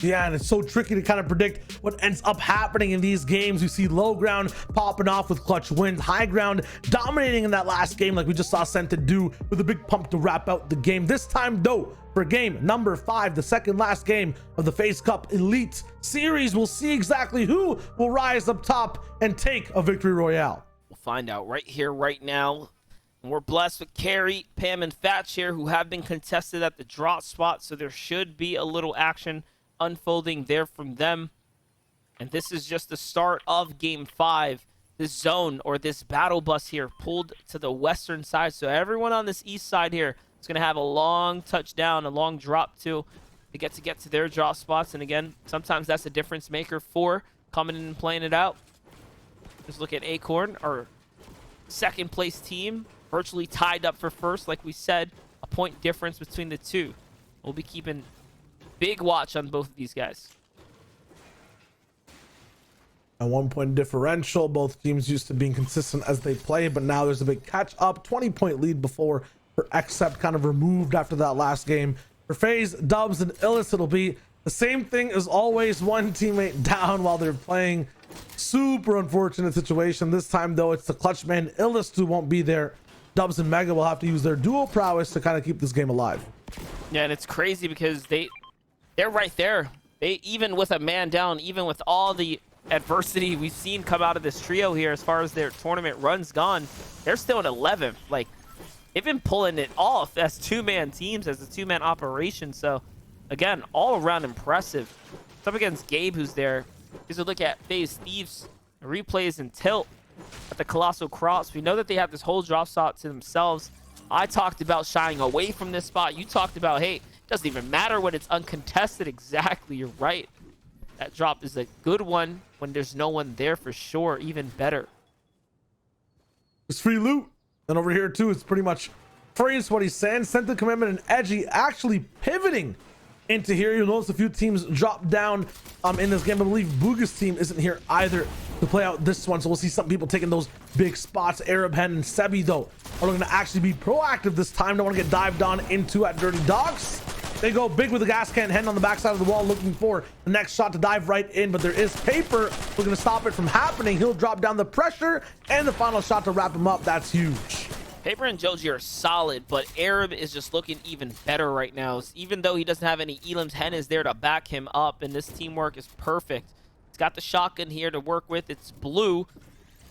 Yeah, and it's so tricky to kind of predict what ends up happening in these games. You see low ground popping off with clutch wins, high ground dominating in that last game like we just saw Senta do with a big pump to wrap out the game. This time though, for game number 5, the second last game of the Faze Cup Elite Series, we'll see exactly who will rise up top and take a victory royale. We'll find out right here, right now. And we're blessed with Carrie, Pam, and Fatch here, who have been contested at the drop spot, so there should be a little action unfolding there from them. And this is just the start of game 5. This zone, or this battle bus here, pulled to the western side, so everyone on this east side here is going to have a long touchdown, a long drop too, to get to their drop spots. And again, sometimes that's a difference maker for coming in and playing it out. Just look at Acorn, our second place team, virtually tied up for first. Like we said, a point difference between the two. We'll be keeping big watch on both of these guys. A 1-point differential. Both teams used to being consistent as they play, but now there's a big catch up. 20-point lead before for Except, kind of removed after that last game. For Faze, Dubs, and Illis, it'll be the same thing as always. One teammate down while they're playing. Super unfortunate situation. This time though, it's the clutch man Illis who won't be there. Dubs and Mega will have to use their dual prowess to kind of keep this game alive. Yeah, and it's crazy because they're right there. They, even with a man down, even with all the adversity we've seen come out of this trio here as far as their tournament runs gone, they're still at 11th. Like, they've been pulling it off as two-man teams, as a two-man operation. So again, all around impressive. It's up against Gabe, who's there. Here's a look at Faze Thieves replays and tilt at the Colossal Cross. We know that they have this whole drop spot to themselves. I talked about shying away from this spot. You talked about, hey, it doesn't even matter when it's uncontested. Exactly, you're right. That drop is a good one when there's no one there for sure. Even better. It's free loot. And over here too, it's pretty much free is what he's saying. Sent Commitment and Edgy actually pivoting into here. You'll notice a few teams drop down in this game. I believe Booga's team isn't here either to play out this one, so we'll see some people taking those big spots. Arab Hen and Sebi though are looking to actually be proactive this time. Don't want to get dived on into at Dirty Dogs. They go big with the gas can. Hen on the backside of the wall looking for the next shot to dive right in, but there is Paper looking to stop it from happening. He'll drop down the pressure and the final shot to wrap him up. That's huge. Paper and Joji are solid, but Arab is just looking even better right now. Even though he doesn't have any elims, Hen is there to back him up, and this teamwork is perfect. He's got the shotgun here to work with. It's blue.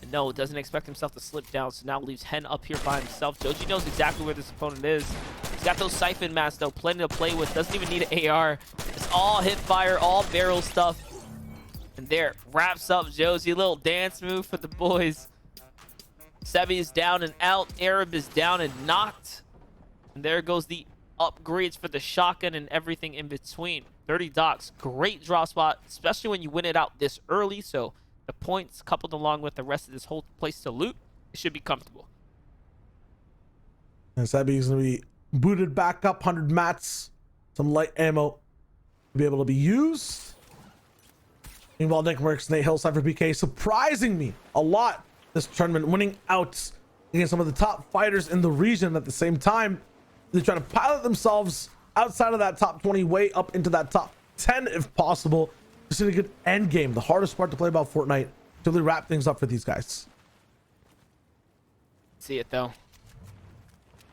And no, doesn't expect himself to slip down, so now leaves Hen up here by himself. Joji knows exactly where this opponent is. He's got those siphon masks, though, plenty to play with. Doesn't even need an AR. It's all hip fire, all barrel stuff. And there, wraps up Joji. Little dance move for the boys. Sebi is down and out. Arab is down and knocked. And there goes the upgrades for the shotgun and everything in between. 30 Docs, great draw spot, especially when you win it out this early. So the points coupled along with the rest of this whole place to loot, it should be comfortable. And Sebi is going to be booted back up. 100 mats, some light ammo to be able to be used. Meanwhile, Nick Merckx, Nate Hill, Cypher PK surprising me a lot this tournament, winning out against some of the top fighters in the region. At the same time, they're trying to pilot themselves outside of that top 20, way up into that top 10 if possible. Just in a good end game. The hardest part to play about Fortnite to really wrap things up for these guys. See it though.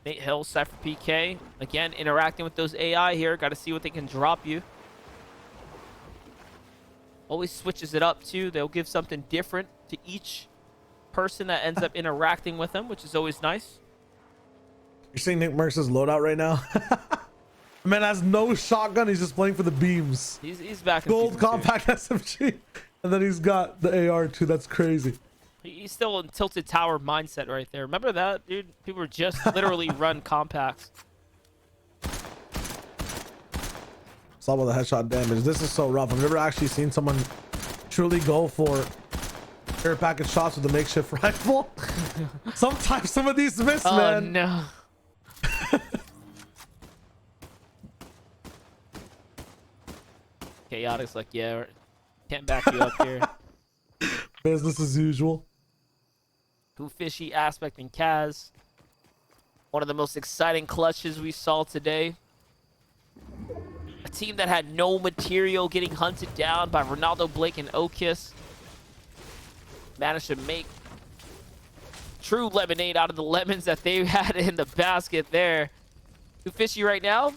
Nate Hill, Cypher PK, again interacting with those AI here. Got to see what they can drop you. Always switches it up too. They'll give something different to each person that ends up interacting with them, which is always nice. You're seeing Nick Merckx's loadout right now. The man has no shotgun. He's just playing for the beams. He's back in gold compact SMG, and then he's got the AR too. That's crazy. He's still in tilted tower mindset right there. Remember that, dude? People were just literally run compacts. Saw about the headshot damage. This is so rough. I've never actually seen someone truly go for air package shots with a makeshift rifle. Sometimes some of these miss, man. Oh no. Chaotic's like, yeah, can't back you up here. Business as usual. Who Fishy, Aspect, and Kaz. One of the most exciting clutches we saw today. A team that had no material getting hunted down by Ronaldo, Blake, and Okis. Managed to make true lemonade out of the lemons that they had in the basket there. Too fishy right now.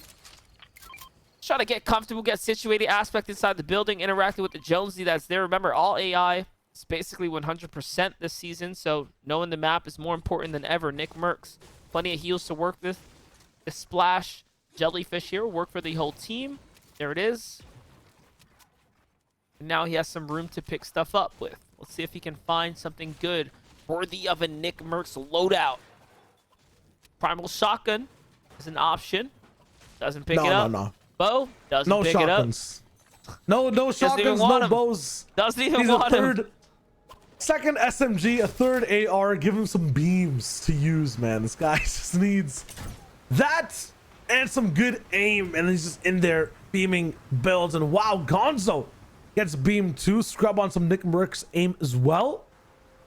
Trying to get comfortable, get situated. Aspect inside the building, interacting with the Jonesy that's there. Remember, all AI is basically 100% this season, so knowing the map is more important than ever. Nick Merckx, plenty of heals to work with. The splash jellyfish here will work for the whole team. There it is. And now he has some room to pick stuff up with. Let's see if he can find something good worthy of a Nick Merckx loadout. Primal shotgun is an option. Doesn't pick it up. No. Bow doesn't pick shotguns. it up. No shotguns, no bows. Doesn't even He's want a him. Second SMG, a third AR. Give him some beams to use, man. This guy just needs that and some good aim, and he's just in there beaming builds. And wow, Gonzo gets beamed too. Scrub on some Nick Merckx aim as well.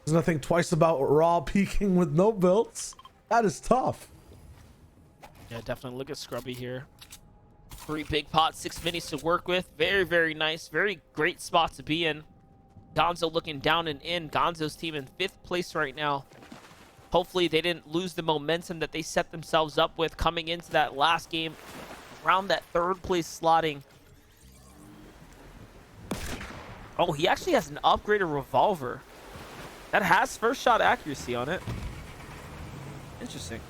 There's nothing twice about raw peeking with no builds. That is tough. Yeah, definitely look at Scrubby here. 3 big pots, 6 minis to work with. Very, very nice. Very great spot to be in. Gonzo looking down and in. Gonzo's team in 5th place right now. Hopefully they didn't lose the momentum that they set themselves up with coming into that last game. Around that 3rd place slotting. Oh, he actually has an upgraded revolver. That has first shot accuracy on it. Interesting.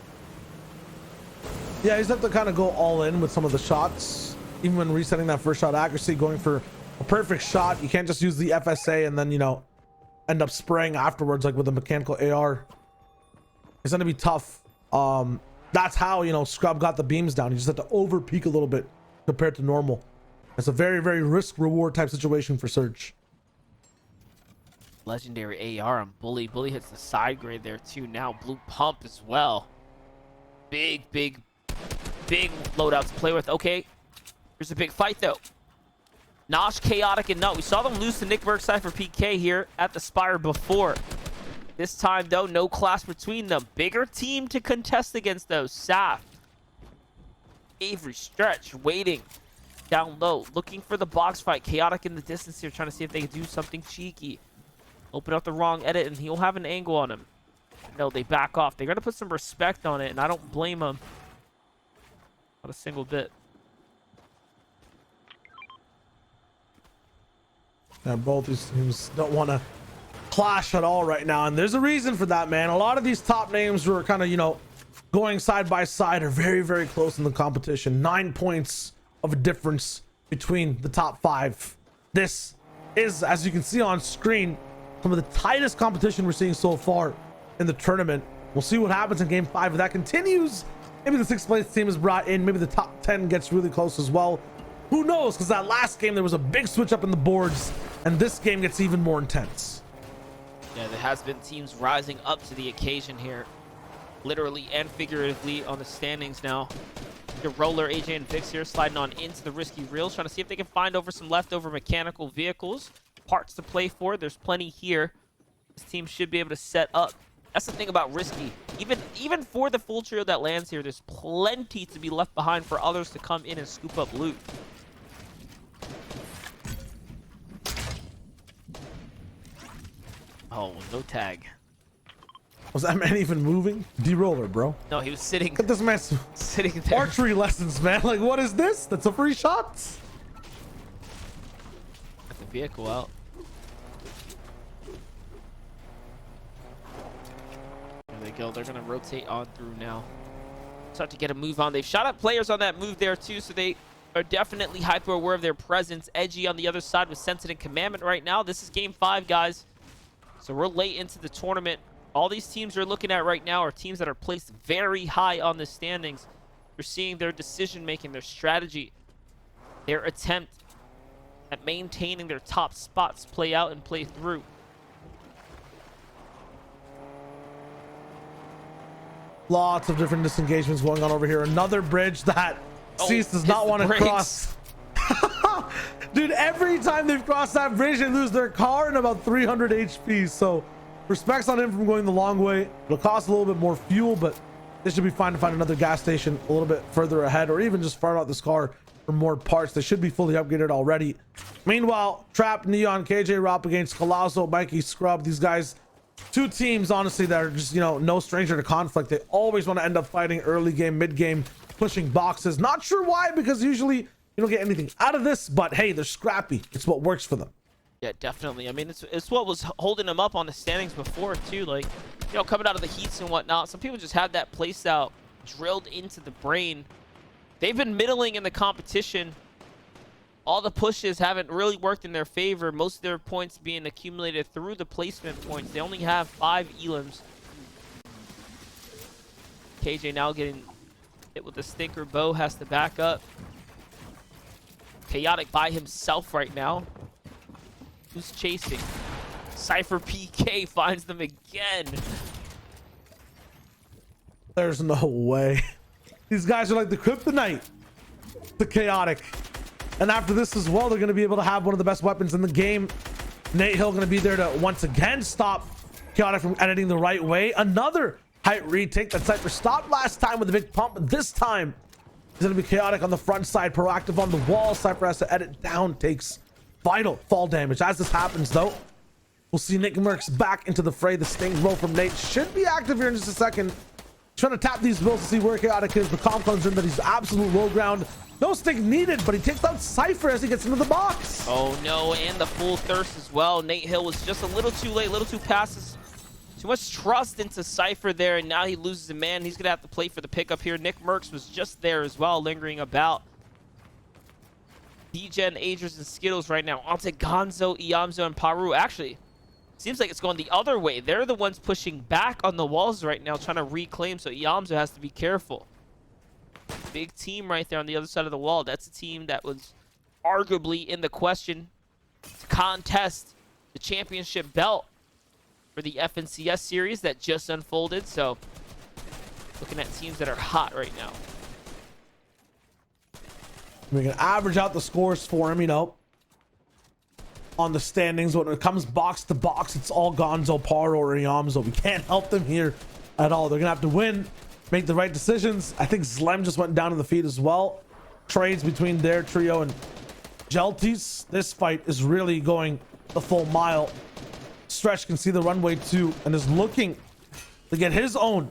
Yeah, he's have to kind of go all in with some of the shots. Even when resetting that first shot accuracy, going for a perfect shot. You can't just use the FSA and then, you know, end up spraying afterwards like with a mechanical AR. It's going to be tough. That's how, you know, Scrub got the beams down. You just have to over peak a little bit compared to normal. It's a very, very risk reward type situation for Surge. Legendary AR on Bully. Bully hits the side grade there too. Now blue pump as well. Big loadout to play with. Okay, here's a big fight though. Nosh, Chaotic, and Nut. We saw them lose to Nick Merckx for PK here at the Spire before. This time though, no clash between them. Bigger team to contest against those. Saf, Avery, Stretch, waiting down low, looking for the box fight. Chaotic in the distance here, trying to see if they can do something cheeky. Open up the wrong edit and he'll have an angle on him. No, they back off. They're going to put some respect on it, and I don't blame them. Not a single bit. Yeah, both these teams don't want to clash at all right now, and there's a reason for that, man. A lot of these top names who are kind of, you know, going side by side are very, very close in the competition. 9 points of a difference between the top 5. This is, as you can see on screen, some of the tightest competition we're seeing so far in the tournament. We'll see what happens in game 5. If that continues, maybe the 6th place team is brought in. Maybe the top 10 gets really close as well. Who knows? Because that last game, there was a big switch up in the boards, and this game gets even more intense. Yeah, there has been teams rising up to the occasion here. Literally and figuratively on the standings now. Your Roller, AJ, and Vix here sliding on into the risky reels, trying to see if they can find over some leftover mechanical vehicles. Parts to play for. There's plenty here. This team should be able to set up. That's the thing about risky. Even for the full trio that lands here, there's plenty to be left behind for others to come in and scoop up loot. Oh, no tag. Was that man even moving? D-roller, bro. No, he was sitting. Look at this man sitting there. Archery lessons, man. Like, what is this? That's a free shot. Get the vehicle out. There they go. They're gonna rotate on through now. Start to get a move on. They've shot at players on that move there too, so they are definitely hyper aware of their presence. Edgy on the other side with Scented and Commandment right now. This is game 5, guys. So we're late into the tournament. All these teams are looking at right now are teams that are placed very high on the standings. You're seeing their decision making, their strategy, their attempt at maintaining their top spots play out and play through. Lots of different disengagements going on over here. Another bridge that Cease does not want to cross. Dude, every time they've crossed that bridge, they lose their car and about 300 HP. So respects on him from going the long way. It'll cost a little bit more fuel, but they should be fine to find another gas station a little bit further ahead, or even just fire out this car for more parts. They should be fully upgraded already. Meanwhile, Trap, Neon, KJ Rop against Colosso, Mikey, Scrub. These guys, two teams, honestly, that are just, you know, no stranger to conflict. They always want to end up fighting early game, mid game, pushing boxes. Not sure why, because usually you don't get anything out of this, but hey, they're scrappy. It's what works for them. Yeah, definitely. I mean, it's what was holding them up on the standings before, too. Like, you know, coming out of the heats and whatnot, some people just have that place out drilled into the brain. They've been middling in the competition. All the pushes haven't really worked in their favor. Most of their points being accumulated through the placement points. They only have 5 elims. KJ now getting hit with the stinker. Bo has to back up. Chaotic by himself right now. Who's chasing? Cypher PK finds them again. There's no way. These guys are like the kryptonite. The Chaotic. And after this as well, they're going to be able to have one of the best weapons in the game. Nate Hill going to be there to once again stop Chaotic from editing the right way. Another height retake that Cypher stopped last time with a big pump. But this time, it's going to be Chaotic on the front side, proactive on the wall. Cypher has to edit down, takes vital fall damage. As this happens, though, we'll see Nick Merckx back into the fray. The sting roll from Nate should be active here in just a second. Trying to tap these bills to see where Chaotic is. The calm comes in that he's absolute low ground. No stick needed, but he takes out Cypher as he gets into the box. Oh no, and the full thirst as well. Nate Hill was just a little too late, a little too passes. Too much trust into Cypher there, and now he loses a man. He's gonna have to play for the pickup here. Nick Merckx was just there as well, lingering about. Degen, Agers, and Skittles right now onto Gonzo, Iamzo, and Paru. Actually, seems like it's going the other way. They're the ones pushing back on the walls right now, trying to reclaim, so Iamzo has to be careful. Big team right there on the other side of the wall. That's a team that was arguably in the question to contest the championship belt for the FNCS series that just unfolded. So, looking at teams that are hot right now. We can average out the scores for him, you know, on the standings. When it comes box to box, it's all Gonzo, Paro, or Iamzo. We can't help them here at all. They're gonna have to win, make the right decisions. I think Zlem just went down to the feet as well. Trades between their trio and Jelties. This fight is really going the full mile. Stretch can see the runway too and is looking to get his own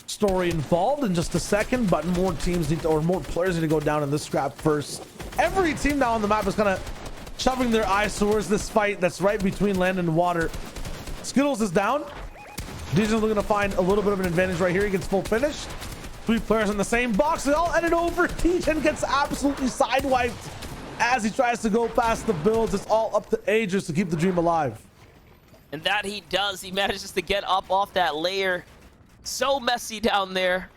story involved in just a second, but more teams need to, or more players need to go down in this scrap first. Every team now on the map is kind of shoving their eyes towards this fight that's right between land and water. Skittles is down. Degen's looking to find a little bit of an advantage right here. He gets full finish. 3 players in the same box. They all edit over. Degen gets absolutely sidewiped as he tries to go past the builds. It's all up to Agers to keep the dream alive. And that he does. He manages to get up off that layer. So messy down there.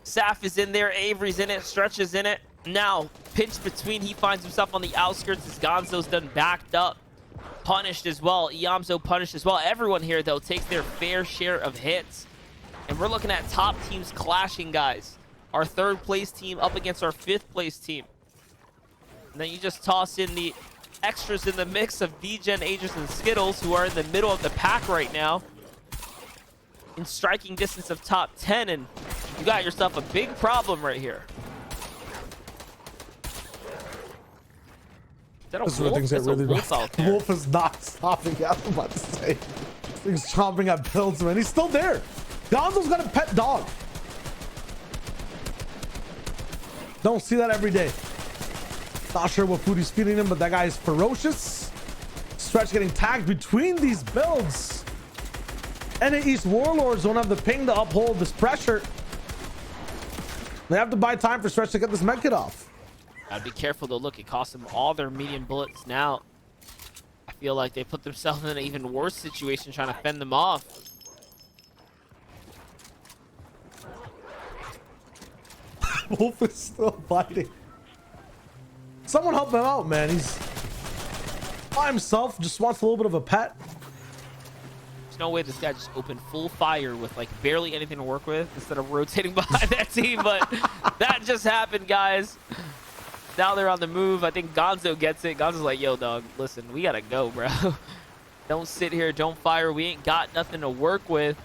Saf is in there. Avery's in it. Stretch is in it. Now, pinch between. He finds himself on the outskirts as Gonzo's done backed up. Punished as well. Iamzo punished as well. Everyone here, though, takes their fair share of hits. And we're looking at top teams clashing, guys. Our 3rd place team up against our 5th place team. And then you just toss in the extras in the mix of Degen, Agers, and Skittles, who are in the middle of the pack right now, in striking distance of top 10, and you got yourself a big problem right here. Is that a This wolf? is That's really a wolf out there. Wolf is not stopping. I was about to say. He's chomping at builds, man. He's still there. Gonzo's got a pet dog. Don't see that every day. Not sure what food he's feeding him, but that guy is ferocious. Stretch getting tagged between these builds. NA East Warlords don't have the ping to uphold this pressure. They have to buy time for Stretch to get this medkit off. Gotta be careful though. Look, it cost them all their medium bullets. Now, I feel like they put themselves in an even worse situation trying to fend them off. Wolf is still fighting. Someone help him out, man. He's by himself, just wants a little bit of a pet. There's no way this guy just opened full fire with like barely anything to work with instead of rotating behind that team, but that just happened, guys. Now they're on the move. I think Gonzo gets it. Gonzo's like, yo, dog, listen, we gotta go, bro. Don't sit here, don't fire. We ain't got nothing to work with.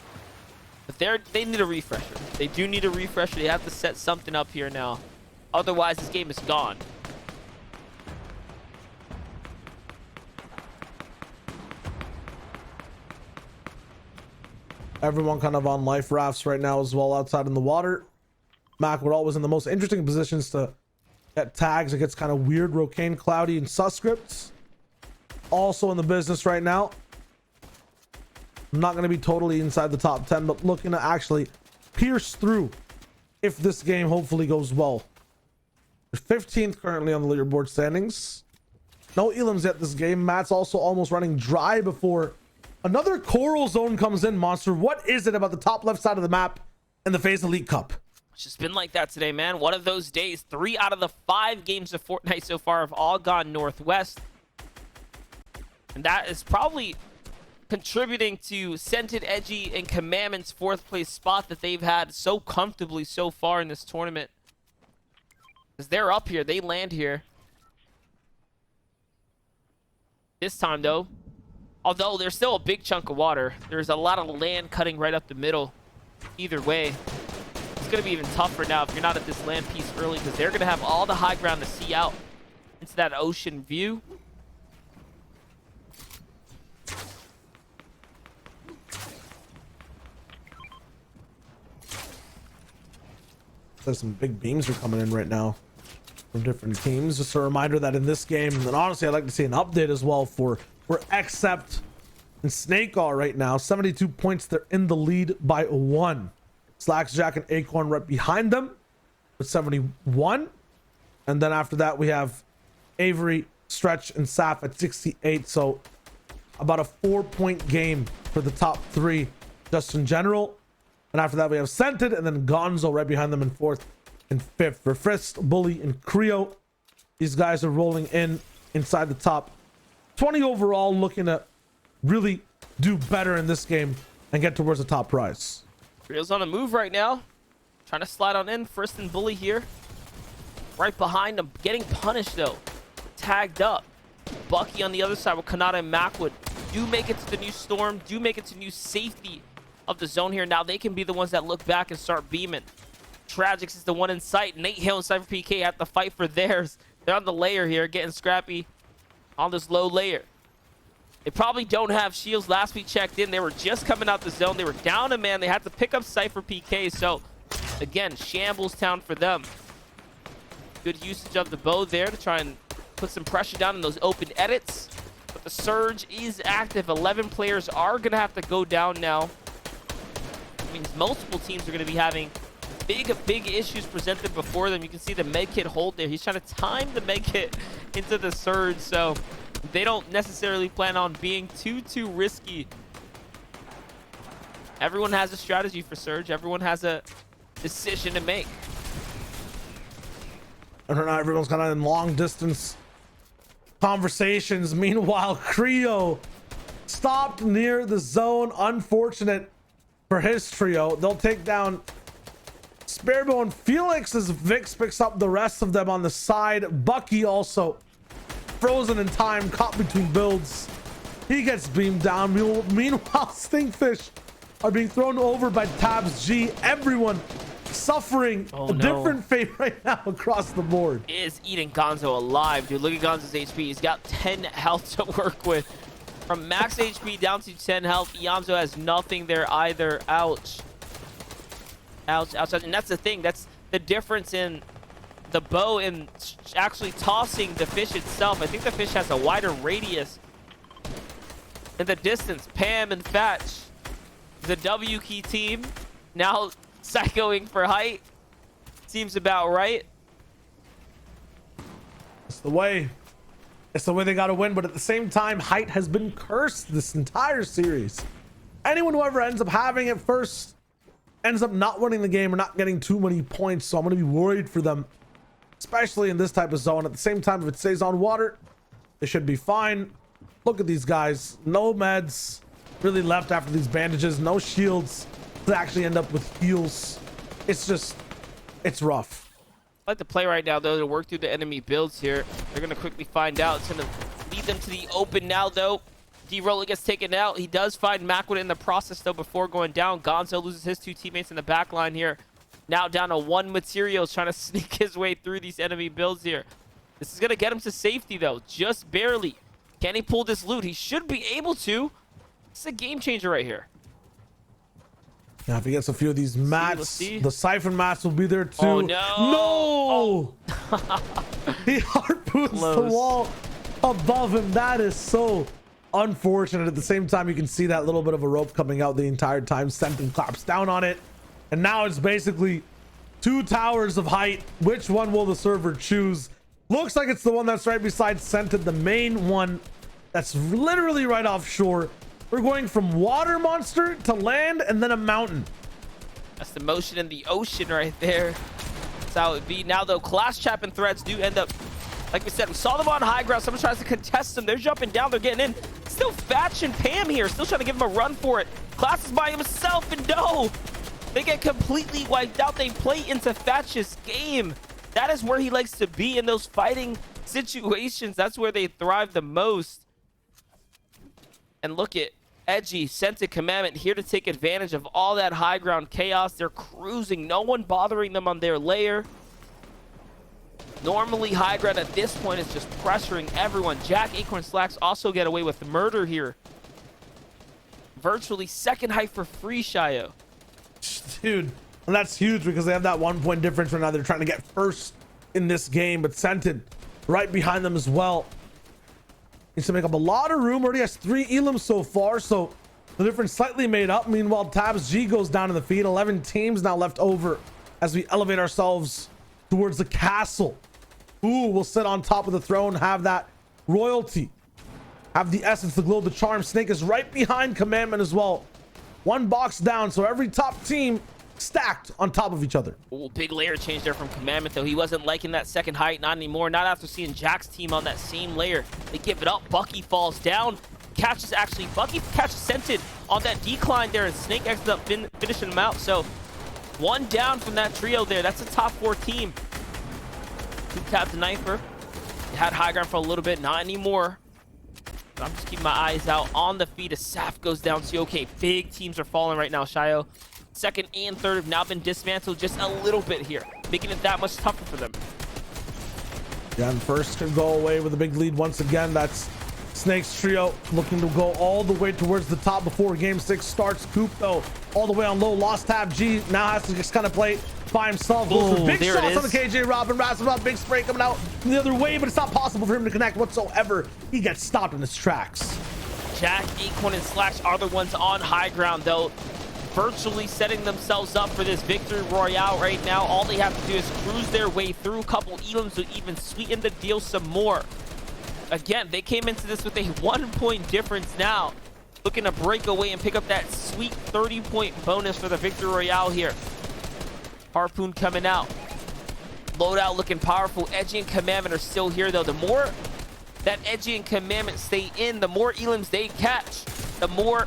But they need a refresher. They do need a refresher. They have to set something up here now. Otherwise, this game is gone. Everyone kind of on life rafts right now as well outside in the water. Macwood always in the most interesting positions to get tags. It gets kind of weird. Rocane, Cloudy, and Suscripts also in the business right now. I'm not going to be totally inside the top 10, but looking to actually pierce through if this game hopefully goes well. They're 15th currently on the leaderboard standings. No elims yet this game. Matt's also almost running dry before another coral zone comes in. Monster, what is it about the top left side of the map and the Faze Elite Cup? It's just been like that today, man. One of those days. 3 out of the 5 games of Fortnite so far have all gone northwest. And that is probably contributing to Scented, Edgy, and Commandment's 4th place spot that they've had so comfortably so far in this tournament. Because they're up here. They land here. This time, though, although there's still a big chunk of water, there's a lot of land cutting right up the middle. Either way, it's going to be even tougher now if you're not at this land piece early, because they're going to have all the high ground to see out into that ocean view. There's some big beams are coming in right now from different teams. Just a reminder that in this game, and honestly, I'd like to see an update as well for where Xcept and Snake are right now. 72 points. They're in the lead by 1. Slacks, Jack, and Acorn right behind them with 71. And then after that, we have Avery, Stretch, and Saf at 68. So about a 4-point game for the top 3 just in general. And after that, we have Scented and then Gonzo right behind them in 4th and 5th. For Frist, Bully, and Creo, these guys are rolling in inside the top 20 overall, looking to really do better in this game and get towards the top prize. Creo's on the move right now. Trying to slide on in. Frist and Bully here. Right behind him. Getting punished, though. Tagged up. Bucky on the other side with Kanata and Macwood. Do make it to the new storm. Do make it to new safety of the zone here. Now they can be the ones that look back and start beaming. Tragics is the one in sight. Nate Hill and Cypher PK have to fight for theirs. They're on the layer here, getting scrappy on this low layer. They probably don't have shields. Last we checked in, they were just coming out the zone. They were down a man. They had to pick up Cypher PK. So, again, shambles town for them. Good usage of the bow there to try and put some pressure down in those open edits. But the surge is active. 11 players are going to have to go down now. It means multiple teams are going to be having big issues presented before them. You can see the medkit hold there. He's trying to time the medkit into the surge, so they don't necessarily plan on being too risky. Everyone has a strategy for surge. Everyone has a decision to make. And right now, everyone's kind of in long distance conversations. Meanwhile, Creo stopped near the zone. Unfortunate for his trio. They'll take down Sparebow and Felix as Vix picks up the rest of them on the side. Bucky also frozen in time, caught between builds. He gets beamed down. Meanwhile, Stinkfish are being thrown over by Tabs G. Everyone suffering a different fate right now across the board. Is eating Gonzo alive, dude. Look at Gonzo's HP. He's got 10 health to work with. From max HP down to 10 health. Iamzo has nothing there either. Ouch. Outside. And that's the thing. That's the difference in the bow and actually tossing the fish itself. I think the fish has a wider radius in the distance. Pam and Fatch, the W key team, now psychoing for height. Seems about right. It's the way. It's the way they got to win. But at the same time, height has been cursed this entire series. Anyone who ever ends up having it first ends up not winning the game or not getting too many points. So I'm going to be worried for them, especially in this type of zone. At the same time, if it stays on water, they should be fine. Look at these guys. No meds really left after these bandages. No shields to actually end up with heals. It's just, it's rough. I like the play right now, though, to work through the enemy builds here. They're going to quickly find out. It's going to lead them to the open now, though. D-Roller gets taken out. He does find Macwood in the process, though, before going down. Gonzo loses his 2 teammates in the back line here. Now down to 1 materials, trying to sneak his way through these enemy builds here. This is going to get him to safety, though. Just barely. Can he pull this loot? He should be able to. It's a game changer right here. Now, if he gets a few of these mats, the siphon mats will be there too. Oh, no. No! Oh. He harpoons the wall above him. That is so unfortunate. At the same time, you can see that little bit of a rope coming out the entire time. Senton claps down on it. And now it's basically 2 towers of height. Which one will the server choose? Looks like it's the one that's right beside Senton, the main one that's literally right offshore. We're going from water monster to land and then a mountain. That's the motion in the ocean right there. That's how it be. Now, though, class trap and threats do end up, like we said, we saw them on high ground. Someone tries to contest them. They're jumping down. They're getting in. Still Fatch and Pam here. Still trying to give him a run for it. Class is by himself, and no. They get completely wiped out. They play into Fatch's game. That is where he likes to be, in those fighting situations. That's where they thrive the most. And look at Edgy, Scented Commandment here to take advantage of all that high ground chaos. They're cruising. No one bothering them on their layer. Normally, high ground at this point is just pressuring everyone. Jack, Acorn, Slacks also get away with murder here. Virtually second height for free, Shayo. Dude, and that's huge because they have that 1 point difference right now. They're trying to get first in this game, but Senton right behind them as well. Needs to make up a lot of room. Already has 3 elims so far, so the difference slightly made up. Meanwhile, Tabs G goes down in the feed. 11 teams now left over as we elevate ourselves towards the castle. Ooh, we'll sit on top of the throne, have that royalty, have the essence, the glow, the charm. Snake is right behind Commandment as well. 1 box down, so every top team stacked on top of each other. Ooh, big layer change there from Commandment, though. He wasn't liking that second height, not anymore. Not after seeing Jack's team on that same layer. They give it up. Bucky falls down. Bucky catches Scented on that decline there, and Snake ends up finishing him out. So 1 down from that trio there. That's a top 4 team. 2 tapped the Knifer. They had high ground for a little bit, not anymore. But I'm just keeping my eyes out on the feed as Saf goes down. So okay, big teams are falling right now, Shayo. Second and third have now been dismantled just a little bit here, making it that much tougher for them. Yeah, and first can go away with a big lead once again. That's Snake's trio looking to go all the way towards the top before game 6 starts. Coop, though, all the way on low. Lost Tab G now has to just kind of play by himself. Goes for big shots on the KJ Robin. Rasmus, big spray coming out the other way, but it's not possible for him to connect whatsoever. He gets stopped in his tracks. Jack, Acorn, and Slash are the ones on high ground, though, virtually setting themselves up for this victory royale right now. All they have to do is cruise their way through. A couple elims to even sweeten the deal some more. Again, they came into this with a 1 point difference now, looking to break away and pick up that sweet 30-point bonus for the victory royale here. Harpoon coming out. Loadout looking powerful. Edgy and Commandment are still here, though. The more that Edgy and Commandment stay in, the more elims they catch, the more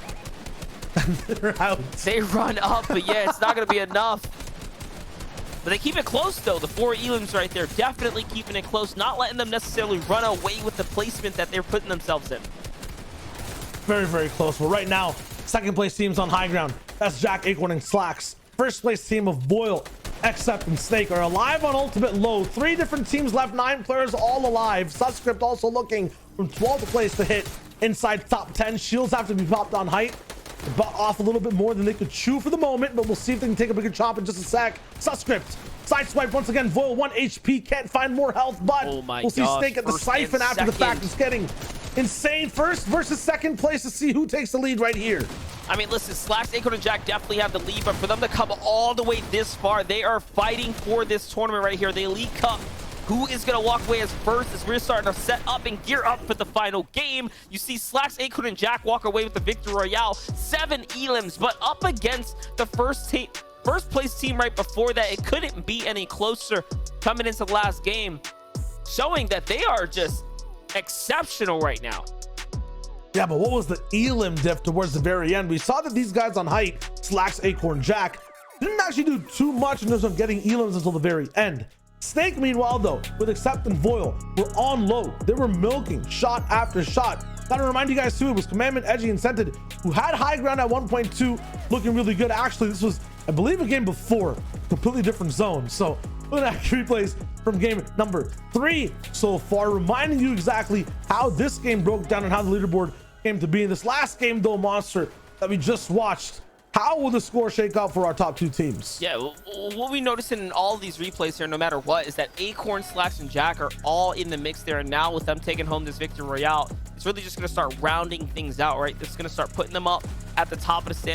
they're out. They run up, but yeah, it's not going to be enough. But they keep it close, though. The 4 elims right there, definitely keeping it close, not letting them necessarily run away with the placement that they're putting themselves in. Very, very close. Well, right now, second place team's on high ground. That's Jack, Acorn, and Slacks. First place team of Boyle, Except, and Snake are alive on ultimate low. 3 different teams left, 9 players all alive. Subscript also looking from 12th place to hit inside top 10. Shields have to be popped on height. Butt off a little bit more than they could chew for the moment, but we'll see if they can take a bigger chop in just a sec. Subscript sideswipe once again. Voil 1 HP, can't find more health, but we'll see Snake at the siphon after the fact. It's getting insane. First versus second place to see who takes the lead right here. I mean, listen, Slacks, Acorn, and Jack definitely have the lead, but for them to come all the way this far, they are fighting for this tournament right here, the Elite Cup. Who is going to walk away as first as we're starting to set up and gear up for the final game? You see Slacks, Acorn, and Jack walk away with the victory royale. 7 elims, but up against the first place team right before that. It couldn't be any closer coming into the last game, showing that they are just exceptional right now. Yeah, but what was the elim diff towards the very end? We saw that these guys on height, Slacks, Acorn, Jack, didn't actually do too much in terms of getting elims until the very end. Snake, meanwhile, though, with Accept and Voil, were on low. They were milking shot after shot. Gotta remind you guys, too, it was Commandment, Edgy, and Scented who had high ground at 1.2, looking really good. Actually, this was I believe a game before, completely different zone. So look at replays from game number 3 so far, reminding you exactly how this game broke down and how the leaderboard came to be. In this last game though, Monster, that we just watched, how will the score shake out for our top 2 teams? Yeah, what we noticed in all these replays here, no matter what, is that Acorn, Slacks, and Jack are all in the mix there. And now with them taking home this victory royale, it's really just going to start rounding things out, right? It's going to start putting them up at the top of the standings.